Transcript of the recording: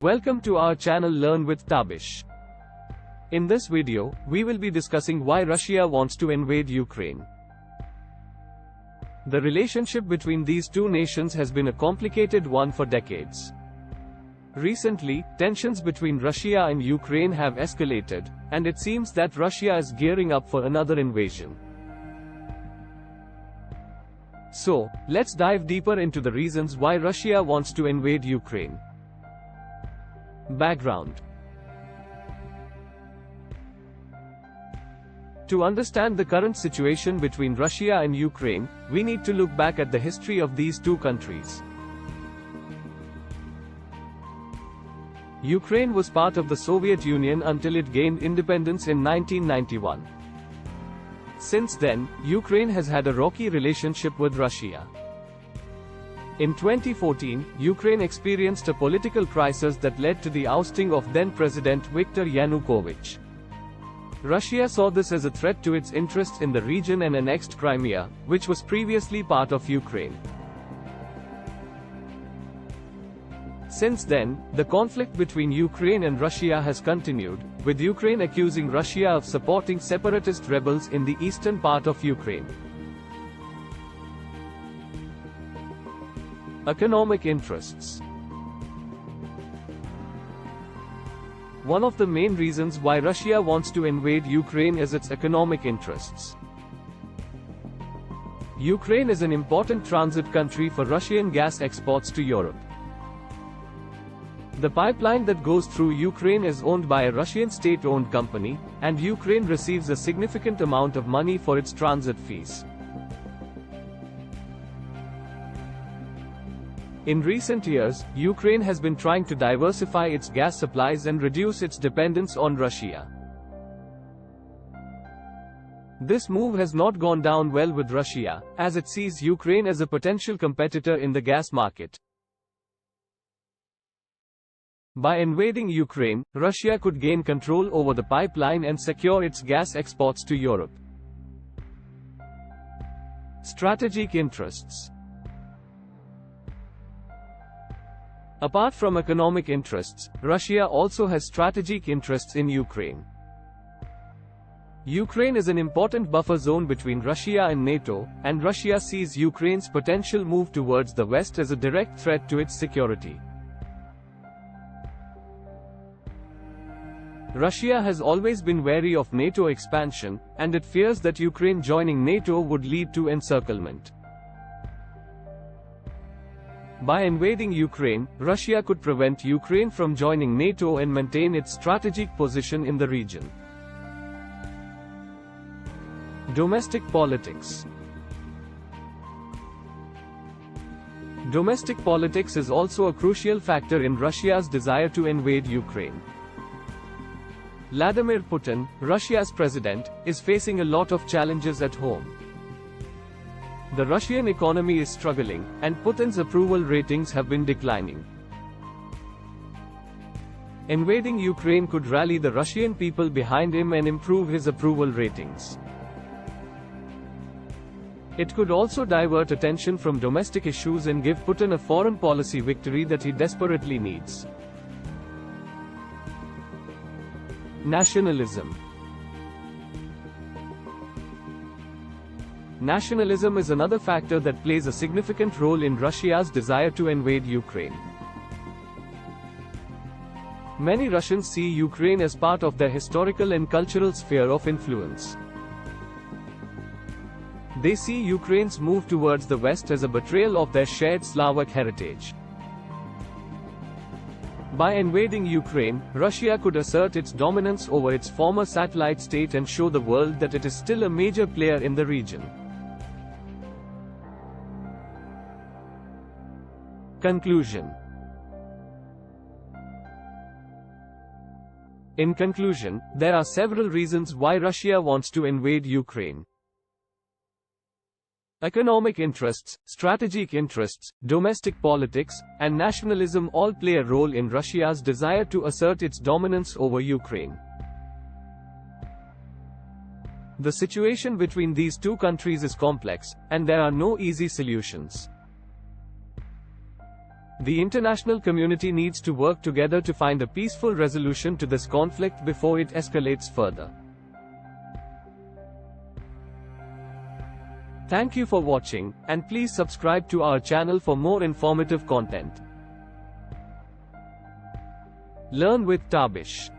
Welcome to our channel Learn with TABISH. In this video, we will be discussing why Russia wants to invade Ukraine. The relationship between these two nations has been a complicated one for decades. Recently, tensions between Russia and Ukraine have escalated, and it seems that Russia is gearing up for another invasion. So, let's dive deeper into the reasons why Russia wants to invade Ukraine. Background. To understand the current situation between Russia and Ukraine, we need to look back at the history of these two countries. Ukraine was part of the Soviet Union until it gained independence in 1991. Since then, Ukraine has had a rocky relationship with Russia. In 2014, Ukraine experienced a political crisis that led to the ousting of then-President Viktor Yanukovych. Russia saw this as a threat to its interests in the region and annexed Crimea, which was previously part of Ukraine. Since then, the conflict between Ukraine and Russia has continued, with Ukraine accusing Russia of supporting separatist rebels in the eastern part of Ukraine. Economic interests. One of the main reasons why Russia wants to invade Ukraine is its economic interests. Ukraine is an important transit country for Russian gas exports to Europe. The pipeline that goes through Ukraine is owned by a Russian state-owned company, and Ukraine receives a significant amount of money for its transit fees. In recent years, Ukraine has been trying to diversify its gas supplies and reduce its dependence on Russia. This move has not gone down well with Russia, as it sees Ukraine as a potential competitor in the gas market. By invading Ukraine, Russia could gain control over the pipeline and secure its gas exports to Europe. Strategic interests. Apart from economic interests, Russia also has strategic interests in Ukraine. Ukraine is an important buffer zone between Russia and NATO, and Russia sees Ukraine's potential move towards the west as a direct threat to its security. Russia has always been wary of NATO expansion, and it fears that Ukraine joining NATO would lead to encirclement. By invading Ukraine, Russia could prevent Ukraine from joining NATO and maintain its strategic position in the region. Domestic politics. Domestic politics is also a crucial factor in Russia's desire to invade Ukraine. Vladimir Putin, Russia's president, is facing a lot of challenges at home. The Russian economy is struggling, and Putin's approval ratings have been declining. Invading Ukraine could rally the Russian people behind him and improve his approval ratings. It could also divert attention from domestic issues and give Putin a foreign policy victory that he desperately needs. Nationalism. Nationalism is another factor that plays a significant role in Russia's desire to invade Ukraine. Many Russians see Ukraine as part of their historical and cultural sphere of influence. They see Ukraine's move towards the west as a betrayal of their shared Slavic heritage. By invading Ukraine, Russia could assert its dominance over its former satellite state and show the world that it is still a major player in the region. Conclusion. In conclusion, there are several reasons why Russia wants to invade Ukraine. Economic interests, strategic interests, domestic politics, and nationalism all play a role in Russia's desire to assert its dominance over Ukraine. The situation between these two countries is complex, and there are no easy solutions. The international community needs to work together to find a peaceful resolution to this conflict before it escalates further. Thank you for watching, and please subscribe to our channel for more informative content. Learn with TABISH.